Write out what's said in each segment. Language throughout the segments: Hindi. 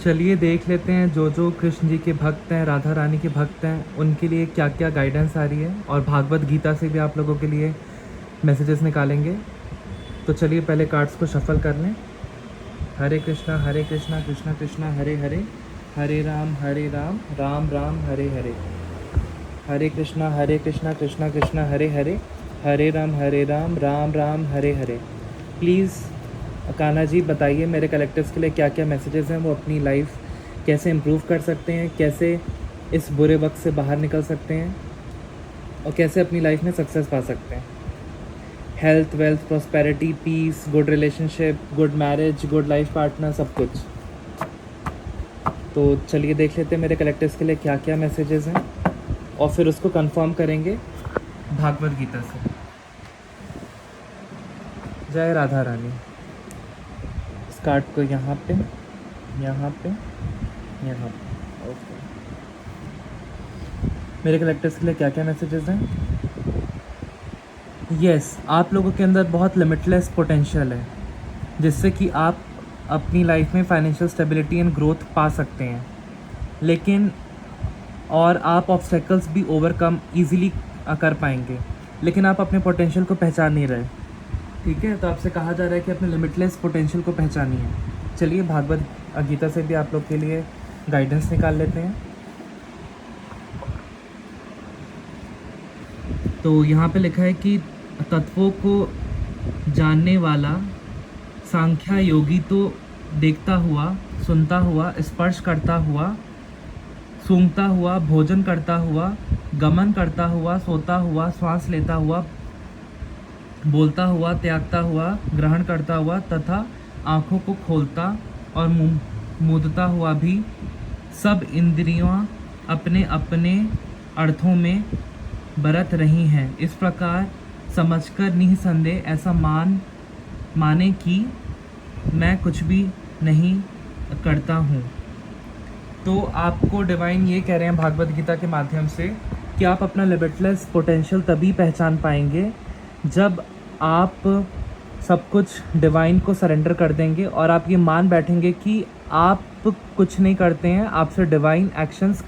चलिए देख लेते हैं जो जो कृष्ण जी के भक्त हैं, राधा रानी के भक्त हैं, उनके लिए क्या क्या गाइडेंस आ रही है, और भागवत गीता से भी आप लोगों के लिए मैसेजेस निकालेंगे। तो चलिए पहले कार्ड्स को शफल कर लें। हरे कृष्णा कृष्णा कृष्णा हरे हरे, हरे राम राम राम हरे हरे, हरे कृष्णा कृष्णा कृष्णा हरे हरे, हरे राम राम हरे हरे। प्लीज़ कान्हा जी बताइए मेरे कलेक्टर्स के लिए क्या क्या मैसेजेस हैं, वो अपनी लाइफ कैसे इम्प्रूव कर सकते हैं, कैसे इस बुरे वक्त से बाहर निकल सकते हैं, और कैसे अपनी लाइफ में सक्सेस पा सकते हैं। Health, wealth, prosperity, peace, good relationship, good marriage, good life partner, सब कुछ। तो चलिए देख लेते हैं मेरे कलेक्टर्स के लिए क्या क्या मैसेजेस हैं, और फिर उसको कंफर्म करेंगे भागवत गीता से। जय राधा रानी। इस कार्ड को यहाँ पे, यहाँ पे, यहाँ पे। ओके, मेरे कलेक्टर्स के लिए क्या क्या मैसेजेस हैं। यस, आप लोगों के अंदर बहुत लिमिटलेस पोटेंशियल है, जिससे कि आप अपनी लाइफ में फाइनेंशियल स्टेबिलिटी एंड ग्रोथ पा सकते हैं, लेकिन और आप ऑब्स्टेकल्स भी ओवरकम ईजिली कर पाएंगे, लेकिन आप अपने पोटेंशियल को पहचान नहीं रहे। ठीक है, तो आपसे कहा जा रहा है कि अपने लिमिटलेस पोटेंशियल को पहचानिए। चलिए भागवत गीता से भी आप लोग के लिए गाइडेंस निकाल लेते हैं। तो यहाँ पे लिखा है कि तत्वों को जानने वाला सांख्या योगी तो देखता हुआ, सुनता हुआ, स्पर्श करता हुआ, सूंघता हुआ, भोजन करता हुआ, गमन करता हुआ, सोता हुआ, श्वास लेता हुआ, बोलता हुआ, त्यागता हुआ, ग्रहण करता हुआ तथा आँखों को खोलता और मूंदता हुआ भी सब इंद्रियां अपने अपने अर्थों में बरत रही हैं। इस प्रकार समझकर निसंदेह ऐसा माने कि मैं कुछ भी नहीं करता हूँ। तो आपको डिवाइन ये कह रहे हैं भागवत गीता के माध्यम से कि आप अपना लिमिटलेस पोटेंशियल तभी पहचान पाएंगे जब आप सब कुछ डिवाइन को सरेंडर कर देंगे, और आप ये मान बैठेंगे कि आप कुछ नहीं करते हैं, आपसे डिवाइन एक्शंस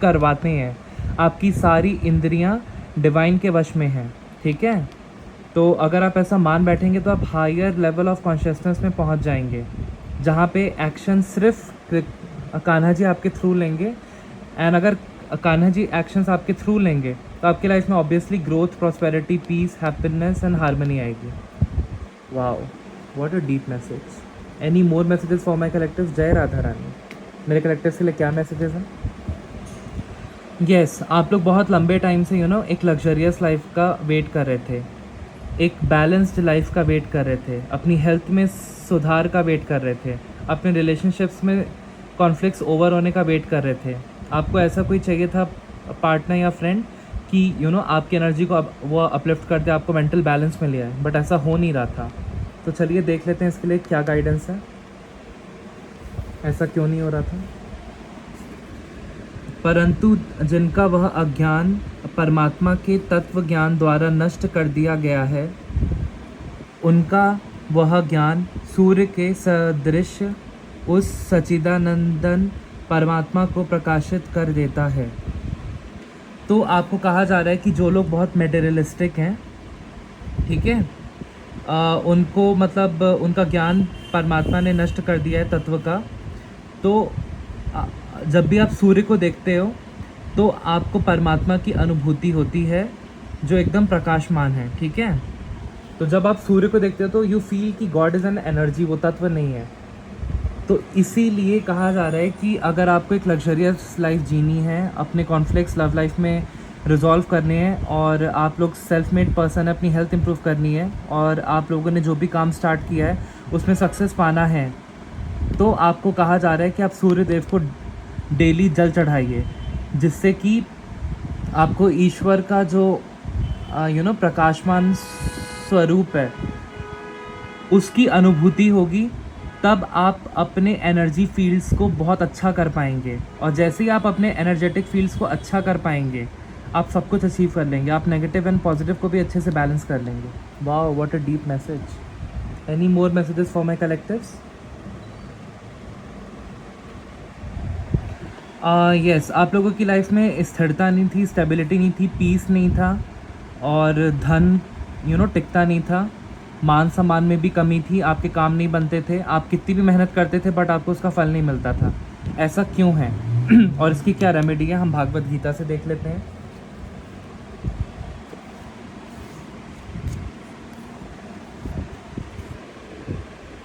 करवाते हैं। आपकी सारी इंद्रियां डिवाइन के वश में हैं। ठीक है, तो अगर आप ऐसा मान बैठेंगे तो आप हायर लेवल ऑफ कॉन्शियसनेस में पहुंच जाएंगे, जहां पे एक्शन सिर्फ कान्हा जी आपके थ्रू लेंगे। एंड अगर कान्हा जी एक्शंस आपके थ्रू लेंगे तो आपकी लाइफ में obviously growth, prosperity, peace, happiness and harmony आएगी। Wow, what a deep message. Any more messages for my collectors. जय राधा रानी। मेरे कलेक्टर्स के लिए क्या मैसेजेस हैं। यस, आप लोग बहुत लंबे टाइम से एक लग्जरियस लाइफ का वेट कर रहे थे, एक बैलेंस्ड लाइफ का वेट कर रहे थे, अपनी हेल्थ में सुधार का वेट कर रहे थे, अपने रिलेशनशिप्स में कॉन्फ्लिक्ट्स ओवर होने का वेट कर रहे थे। आपको ऐसा कोई चाहिए था पार्टनर या फ्रेंड कि आपकी एनर्जी को वो अपलिफ्ट कर दे, आपको मेंटल बैलेंस में ले आए, बट ऐसा हो नहीं रहा था। तो चलिए देख लेते हैं इसके लिए क्या गाइडेंस है, ऐसा क्यों नहीं हो रहा था। परंतु जिनका वह अज्ञान परमात्मा के तत्व ज्ञान द्वारा नष्ट कर दिया गया है, उनका वह ज्ञान सूर्य के सदृश उस सच्चिदानंदन परमात्मा को प्रकाशित कर देता है। तो आपको कहा जा रहा है कि जो लोग बहुत मेटेरियलिस्टिक हैं, ठीक है, उनको मतलब उनका ज्ञान परमात्मा ने नष्ट कर दिया है तत्व का। तो जब भी आप सूर्य को देखते हो तो आपको परमात्मा की अनुभूति होती है जो एकदम प्रकाशमान है। ठीक है, तो जब आप सूर्य को देखते हो तो यू फील कि गॉड इज़ एन एनर्जी, वो तत्व नहीं है। तो इसीलिए कहा जा रहा है कि अगर आपको एक लग्जरियस लाइफ जीनी है, अपने कॉन्फ्लिक्ट्स लव लाइफ में रिजॉल्व करने हैं, और आप लोग सेल्फ मेड पर्सन है, अपनी हेल्थ इंप्रूव करनी है, और आप लोगों ने जो भी काम स्टार्ट किया है उसमें सक्सेस पाना है, तो आपको कहा जा रहा है कि आप सूर्य देव को डेली जल चढ़ाइए, जिससे कि आपको ईश्वर का जो प्रकाशमान स्वरूप है उसकी अनुभूति होगी। तब आप अपने एनर्जी फील्ड्स को बहुत अच्छा कर पाएंगे, और जैसे ही आप अपने एनर्जेटिक फील्ड्स को अच्छा कर पाएंगे आप सब कुछ अचीव कर लेंगे। आप नेगेटिव एंड पॉजिटिव को भी अच्छे से बैलेंस कर लेंगे। Wow, what a deep message. Any more messages for my collectives. Yes, आप लोगों की लाइफ में स्थिरता नहीं थी, स्टेबिलिटी नहीं थी, पीस नहीं था, और धन टिकता नहीं था। मान सम्मान में भी कमी थी, आपके काम नहीं बनते थे, आप कितनी भी मेहनत करते थे बट आपको उसका फल नहीं मिलता था। ऐसा क्यों है? और इसकी क्या रेमेडी है, हम भागवत गीता से देख लेते हैं।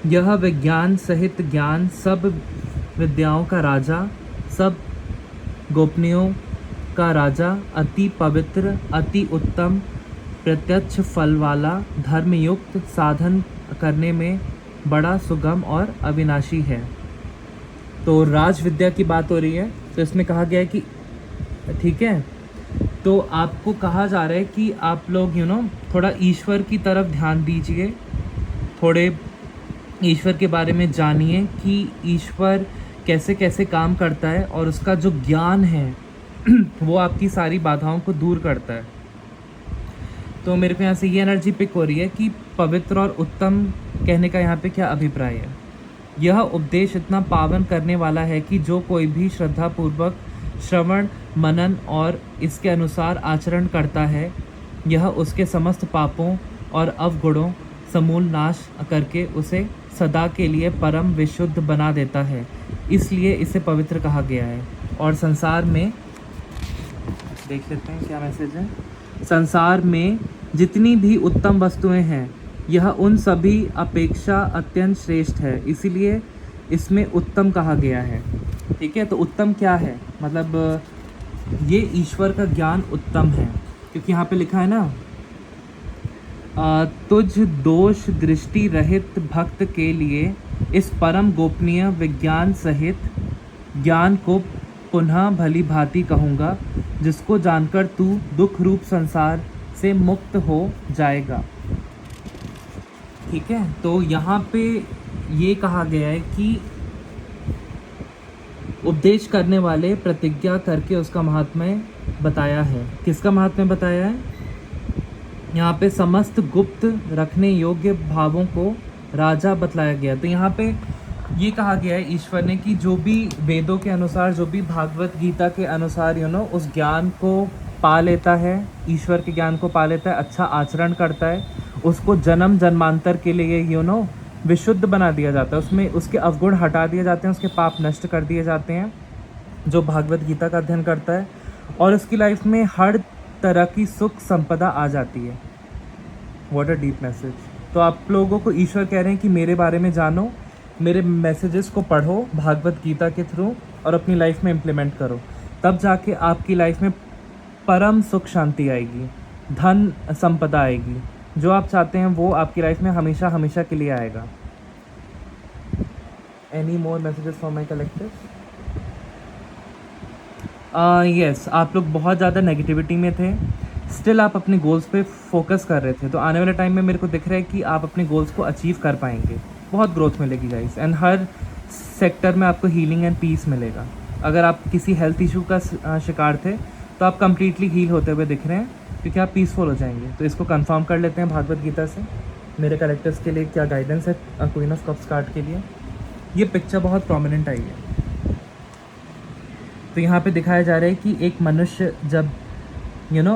यह विज्ञान सहित ज्ञान, सब विद्याओं का राजा, सब गोपनीयों का राजा, अति पवित्र, अति उत्तम, प्रत्यक्ष फल वाला, धर्मयुक्त, साधन करने में बड़ा सुगम और अविनाशी है। तो राज विद्या की बात हो रही है, तो इसमें कहा गया है कि ठीक है, तो आपको कहा जा रहा है कि आप लोग थोड़ा ईश्वर की तरफ ध्यान दीजिए, थोड़े ईश्वर के बारे में जानिए कि ईश्वर कैसे कैसे काम करता है, और उसका जो ज्ञान है वो आपकी सारी बाधाओं को दूर करता है। तो मेरे को यहाँ से ये एनर्जी पिक हो रही है कि पवित्र और उत्तम कहने का यहाँ पे क्या अभिप्राय है। यह उपदेश इतना पावन करने वाला है कि जो कोई भी श्रद्धापूर्वक श्रवण मनन और इसके अनुसार आचरण करता है, यह उसके समस्त पापों और अवगुणों समूल नाश करके उसे सदा के लिए परम विशुद्ध बना देता है। इसलिए इसे पवित्र कहा गया है। और संसार में देख लेते हैं क्या मैसेज है। संसार में जितनी भी उत्तम वस्तुएं हैं, यह उन सभी अपेक्षा अत्यंत श्रेष्ठ है, इसीलिए इसमें उत्तम कहा गया है। ठीक है, तो उत्तम क्या है, मतलब ये ईश्वर का ज्ञान उत्तम है, क्योंकि यहाँ पे लिखा है ना, तुझ दोष दृष्टि रहित भक्त के लिए इस परम गोपनीय विज्ञान सहित ज्ञान को पुनः भली भांति कहूँगा, जिसको जानकर तू दुख रूप संसार से मुक्त हो जाएगा। ठीक है, तो यहाँ पे ये कहा गया है कि उपदेश करने वाले प्रतिज्ञा करके उसका महात्म्य बताया है। किसका महात्म्य बताया है? यहाँ पे समस्त गुप्त रखने योग्य भावों को राजा बतलाया गया। तो यहाँ पे ये कहा गया है ईश्वर ने कि जो भी वेदों के अनुसार, जो भी भागवत गीता के अनुसार उस ज्ञान को पा लेता है, ईश्वर के ज्ञान को पा लेता है, अच्छा आचरण करता है, उसको जन्म जन्मांतर के लिए विशुद्ध बना दिया जाता है, उसमें उसके अवगुण हटा दिए जाते हैं, उसके पाप नष्ट कर दिए जाते हैं, जो भागवत गीता का अध्ययन करता है, और उसकी लाइफ में हर तरह की सुख संपदा आ जाती है। What a deep message. तो आप लोगों को ईश्वर कह रहे हैं कि मेरे बारे में जानो, मेरे मैसेजेस को पढ़ो भागवत गीता के थ्रू और अपनी लाइफ में इम्प्लीमेंट करो, तब जाके आपकी लाइफ में परम सुख शांति आएगी, धन संपदा आएगी, जो आप चाहते हैं वो आपकी लाइफ में हमेशा हमेशा के लिए आएगा। Any more messages for my collective? Yes, आप लोग बहुत ज़्यादा नेगेटिविटी में थे, स्टिल आप अपने गोल्स पे फोकस कर रहे थे, तो आने वाले टाइम में मेरे को दिख रहा है कि आप अपने गोल्स को अचीव कर पाएंगे, बहुत ग्रोथ मिलेगी गाइस, एंड हर सेक्टर में आपको हीलिंग एंड पीस मिलेगा। अगर आप किसी हेल्थ इशू का शिकार थे तो आप कम्प्लीटली हील होते हुए दिख रहे हैं, क्योंकि आप पीसफुल हो जाएंगे। तो इसको कंफर्म कर लेते हैं भागवत गीता से, मेरे कलेक्टर्स के लिए क्या गाइडेंस है क्वीन ऑफ कप्स कार्ड के लिए। ये पिक्चर बहुत प्रोमिनेंट आई है। तो यहाँ पे दिखाया जा रहा है कि एक मनुष्य जब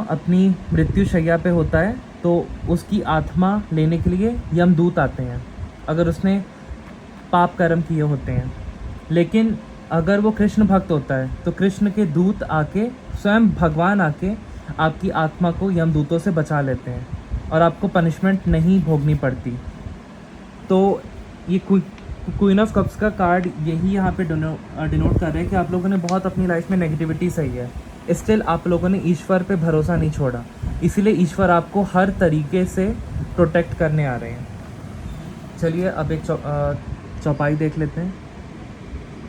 अपनी मृत्यु शैया पे होता है, तो उसकी आत्मा लेने के लिए यमदूत आते हैं, अगर उसने पाप कर्म किए होते हैं। लेकिन अगर वो कृष्ण भक्त होता है तो कृष्ण के दूत आके, स्वयं भगवान आके आपकी आत्मा को यमदूतों से बचा लेते हैं और आपको पनिशमेंट नहीं भोगनी पड़ती। तो ये क्वीन ऑफ कप्स का कार्ड यही यहाँ पे डिनोट कर रहा है कि आप लोगों ने बहुत अपनी लाइफ में नेगेटिविटी सही है, स्टिल आप लोगों ने ईश्वर पे भरोसा नहीं छोड़ा, इसीलिए ईश्वर आपको हर तरीके से प्रोटेक्ट करने आ रहे हैं। चलिए अब एक चौपाई देख लेते हैं।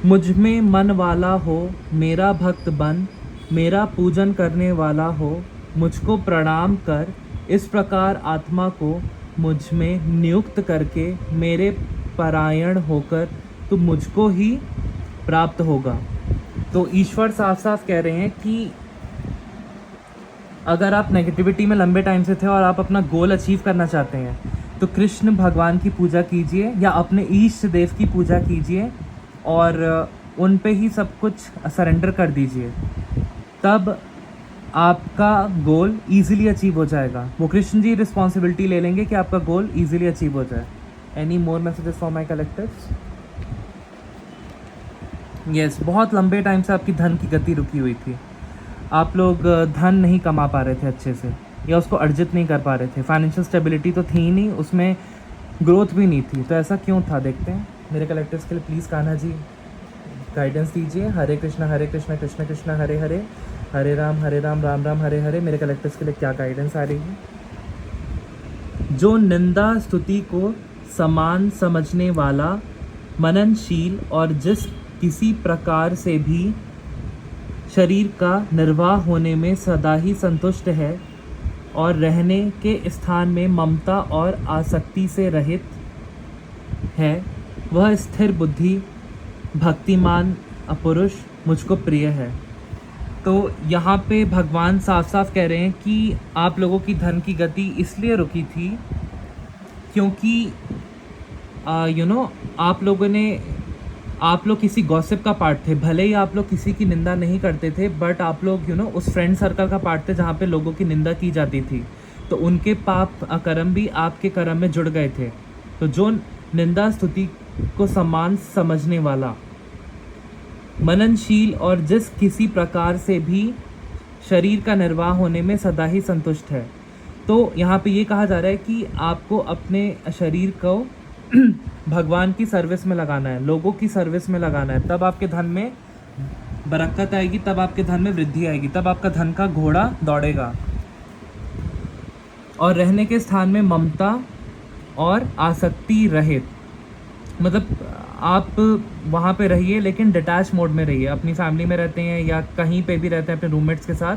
मुझ में मन वाला हो मेरा भक्त बन, मेरा पूजन करने वाला हो मुझको प्रणाम कर, इस प्रकार आत्मा को मुझ में नियुक्त करके मेरे परायण होकर तो मुझको ही प्राप्त होगा। तो ईश्वर साफ साफ कह रहे हैं कि अगर आप नेगेटिविटी में लंबे टाइम से थे और आप अपना गोल अचीव करना चाहते हैं, तो कृष्ण भगवान की पूजा कीजिए या अपने ईष्ट देव की पूजा कीजिए, और उन पे ही सब कुछ सरेंडर कर दीजिए, तब आपका गोल ईजिली अचीव हो जाएगा। वो कृष्ण जी रिस्पॉन्सिबिलिटी ले लेंगे कि आपका गोल ईजिली अचीव हो जाए। Any more messages for my collectives? Yes, बहुत लंबे टाइम से आपकी धन की गति रुकी हुई थी। आप लोग धन नहीं कमा पा रहे थे अच्छे से, या उसको अर्जित नहीं कर पा रहे थे। फाइनेंशियल स्टेबिलिटी तो थी ही नहीं, उसमें ग्रोथ भी नहीं थी। तो ऐसा क्यों था, देखते हैं। मेरे कलेक्टिव्स के लिए प्लीज़ कान्हा जी गाइडेंस दीजिए। हरे कृष्णा कृष्ण कृष्ण हरे हरे, हरे राम राम राम हरे हरे। मेरे कलेक्टिव्स के लिए क्या गाइडेंस आ रही है? जो निंदा स्तुति को समान समझने वाला, मननशील और जिस किसी प्रकार से भी शरीर का निर्वाह होने में सदा ही संतुष्ट है और रहने के स्थान में ममता और आसक्ति से रहित है, वह स्थिर बुद्धि भक्तिमान पुरुष मुझको प्रिय है। तो यहाँ पे भगवान साफ साफ कह रहे हैं कि आप लोगों की धन की गति इसलिए रुकी थी क्योंकि आप लोग किसी गॉसिप का पार्ट थे। भले ही आप लोग किसी की निंदा नहीं करते थे, बट आप लोग उस फ्रेंड सर्कल का पार्ट थे जहाँ पे लोगों की निंदा की जाती थी। तो उनके पाप कर्म भी आपके कर्म में जुड़ गए थे। तो जो निंदा स्तुति को समान समझने वाला, मननशील और जिस किसी प्रकार से भी शरीर का निर्वाह होने में सदा ही संतुष्ट है। तो यहाँ पे ये कहा जा रहा है कि आपको अपने शरीर को भगवान की सर्विस में लगाना है, लोगों की सर्विस में लगाना है। तब आपके धन में बरकत आएगी, तब आपके धन में वृद्धि आएगी, तब आपका धन का घोड़ा दौड़ेगा। और रहने के स्थान में ममता और आसक्ति रहित, मतलब आप वहाँ पे रहिए लेकिन डिटैच मोड में रहिए। अपनी फैमिली में रहते हैं या कहीं पे भी रहते हैं अपने रूममेट्स के साथ,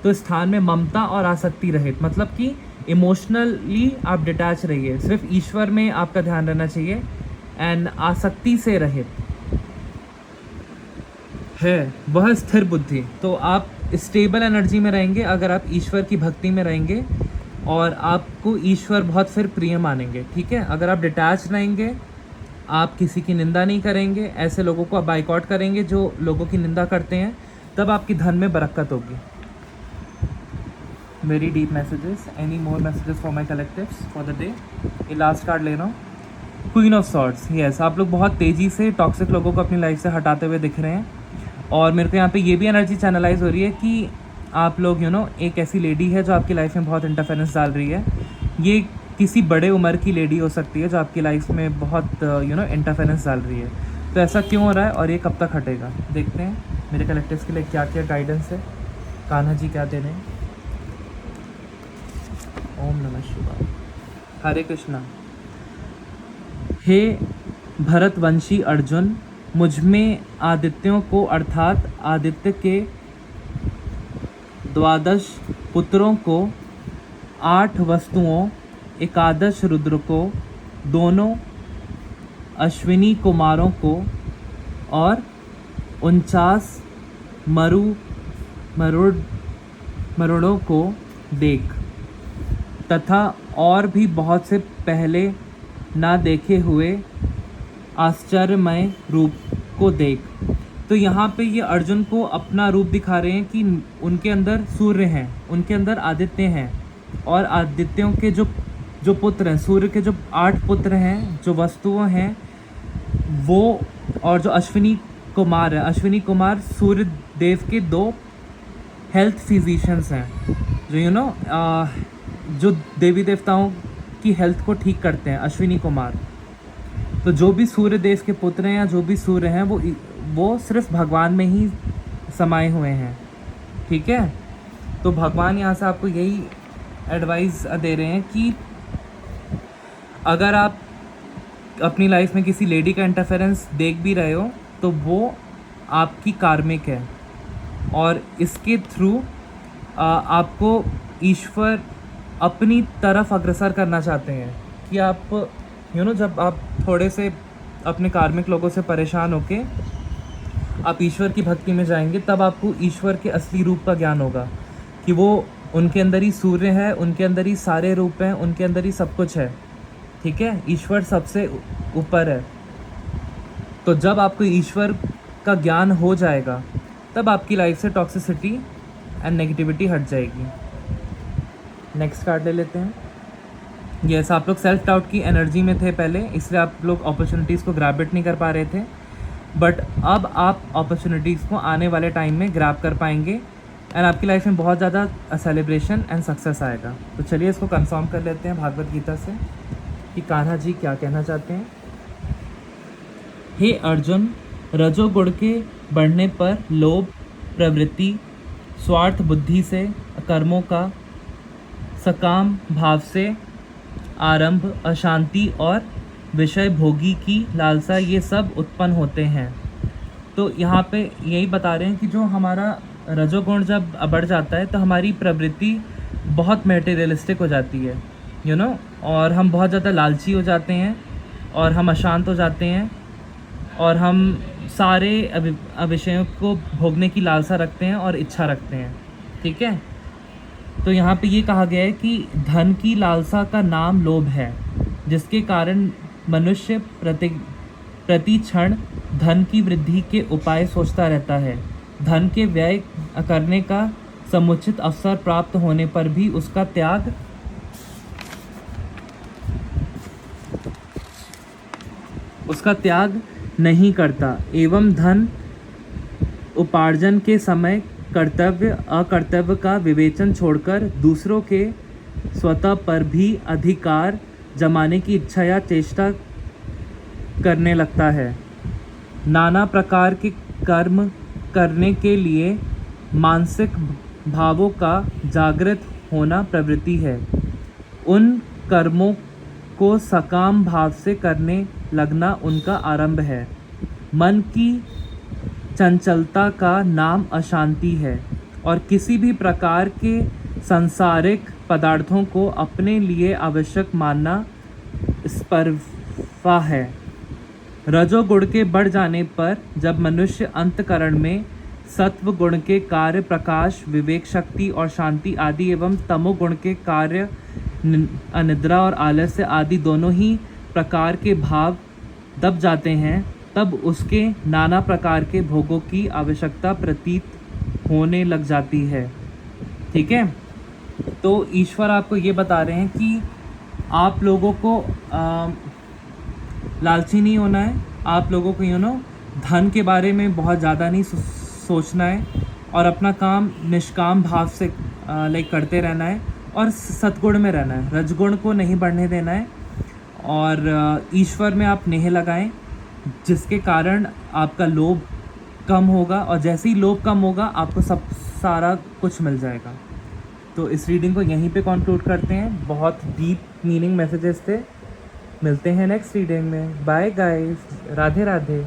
तो स्थान में ममता और आसक्ति रहित, मतलब कि इमोशनली आप डिटैच रहिए। सिर्फ ईश्वर में आपका ध्यान रहना चाहिए। एंड आसक्ति से रहित है वह स्थिर बुद्धि। तो आप स्टेबल एनर्जी में रहेंगे अगर आप ईश्वर की भक्ति में रहेंगे, और आपको ईश्वर बहुत फिर प्रिय मानेंगे। ठीक है, अगर आप डिटैच रहेंगे, आप किसी की निंदा नहीं करेंगे, ऐसे लोगों को आप बाइकआउट करेंगे जो लोगों की निंदा करते हैं, तब आपकी धन में बरकत होगी। Very deep messages. Any more messages for my collectives for the day? ये लास्ट कार्ड ले रहा हूँ, क्वीन ऑफ सॉर्ड्स। यस, आप लोग बहुत तेज़ी से टॉक्सिक लोगों को अपनी लाइफ से हटाते हुए दिख रहे हैं। और मेरे को यहाँ पे ये भी एनर्जी चैनलाइज हो रही है कि आप लोग एक ऐसी लेडी है जो आपकी लाइफ में बहुत इंटरफेरेंस डाल रही है। ये किसी बड़े उम्र की लेडी हो सकती है जो आपकी लाइफ में बहुत इंटरफेरेंस डाल रही है। तो ऐसा क्यों हो रहा है और ये कब तक हटेगा, देखते हैं। मेरे कलेक्टिव्स के लिए क्या क्या गाइडेंस है, कान्हा जी क्या दे रहे हैं। ओम नमः शिवाय। हरे कृष्णा। हे भरतवंशी अर्जुन, मुझमें आदित्यों को अर्थात आदित्य के 12 पुत्रों को, 8 वस्तुओं, 11 रुद्र को, दोनों अश्विनी कुमारों को और 49 मरुड़ों को देख, तथा और भी बहुत से पहले ना देखे हुए आश्चर्यमय रूप को देख। तो यहाँ पे ये अर्जुन को अपना रूप दिखा रहे हैं कि उनके अंदर सूर्य हैं, उनके अंदर आदित्य हैं, और आदित्यों के जो पुत्र हैं, सूर्य के जो 8 पुत्र हैं, जो वस्तुएं हैं वो, और जो अश्विनी कुमार है, अश्विनी कुमार सूर्य देव के 2 हेल्थ फिजिशियंस हैं, जो जो देवी देवताओं की हेल्थ को ठीक करते हैं, अश्विनी कुमार। तो जो भी सूर्य देव के पुत्र हैं या जो भी सूर्य हैं वो सिर्फ भगवान में ही समाये हुए हैं। ठीक है, तो भगवान यहाँ से आपको यही एडवाइस दे रहे हैं कि अगर आप अपनी लाइफ में किसी लेडी का इंटरफेरेंस देख भी रहे हो तो वो आपकी कार्मिक है, और इसके थ्रू आपको ईश्वर अपनी तरफ अग्रसर करना चाहते हैं कि आप जब आप थोड़े से अपने कार्मिक लोगों से परेशान होके आप ईश्वर की भक्ति में जाएंगे, तब आपको ईश्वर के असली रूप का ज्ञान होगा कि वो उनके अंदर ही सूर्य है, उनके अंदर ही सारे रूप हैं, उनके अंदर ही सब कुछ है। ठीक है, ईश्वर सबसे ऊपर है। तो जब आपको ईश्वर का ज्ञान हो जाएगा, तब आपकी लाइफ से टॉक्सिसिटी एंड नेगेटिविटी हट जाएगी। नेक्स्ट कार्ड ले लेते हैं। यस, आप लोग सेल्फ डाउट की एनर्जी में थे पहले, इसलिए आप लोग अपॉर्चुनिटीज़ को ग्रैब इट नहीं कर पा रहे थे, बट अब आप अपॉर्चुनिटीज़ को आने वाले टाइम में ग्रैब कर पाएंगे एंड आपकी लाइफ में बहुत ज़्यादा सेलिब्रेशन एंड सक्सेस आएगा। तो चलिए इसको कंफर्म कर लेते हैं भागवत गीता से कि कान्हा जी क्या कहना चाहते हैं। हे अर्जुन, रजोगुण के बढ़ने पर लोभ प्रवृत्ति, स्वार्थ बुद्धि से कर्मों का सकाम भाव से आरंभ, अशांति और विषय भोगी की लालसा, ये सब उत्पन्न होते हैं। तो यहाँ पे यही बता रहे हैं कि जो हमारा रजोगुण जब बढ़ जाता है तो हमारी प्रवृत्ति बहुत मटेरियलिस्टिक हो जाती है, यू नो, और हम बहुत ज़्यादा लालची हो जाते हैं और हम अशांत हो जाते हैं और हम सारे विषयों को भोगने की लालसा रखते हैं और इच्छा रखते हैं। ठीक है, तो यहाँ पे ये कहा गया है कि धन की लालसा का नाम लोभ है, जिसके कारण मनुष्य प्रति क्षण धन की वृद्धि के उपाय सोचता रहता है। धन के व्यय करने का समुचित अवसर प्राप्त होने पर भी उसका त्याग नहीं करता एवं धन उपार्जन के समय कर्तव्य अकर्तव्य का विवेचन छोड़कर दूसरों के स्वतः पर भी अधिकार जमाने की इच्छा या चेष्टा करने लगता है। नाना प्रकार के कर्म करने के लिए मानसिक भावों का जागृत होना प्रवृत्ति है। उन कर्मों को सकाम भाव से करने लगना उनका आरंभ है। मन की चंचलता का नाम अशांति है और किसी भी प्रकार के सांसारिक पदार्थों को अपने लिए आवश्यक मानना स्पर्धा है। रजोगुण के बढ़ जाने पर जब मनुष्य अंतकरण में सत्व गुण के कार्य प्रकाश, विवेक शक्ति और शांति आदि एवं तमोगुण के कार्य अनिद्रा और आलस्य आदि दोनों ही प्रकार के भाव दब जाते हैं, तब उसके नाना प्रकार के भोगों की आवश्यकता प्रतीत होने लग जाती है। ठीक है, तो ईश्वर आपको ये बता रहे हैं कि आप लोगों को लालची नहीं होना है, आप लोगों को धन के बारे में बहुत ज़्यादा नहीं सोचना है और अपना काम निष्काम भाव से करते रहना है और सतगुण में रहना है, रजगुण को नहीं बढ़ने देना है और ईश्वर में आप नेह लगाएं, जिसके कारण आपका लोभ कम होगा और जैसे ही लोभ कम होगा आपको सब सारा कुछ मिल जाएगा। तो इस रीडिंग को यहीं पे कंक्लूड करते हैं। बहुत डीप मीनिंग मैसेजेस थे। मिलते हैं नेक्स्ट रीडिंग में। Bye guys, Radhe Radhe.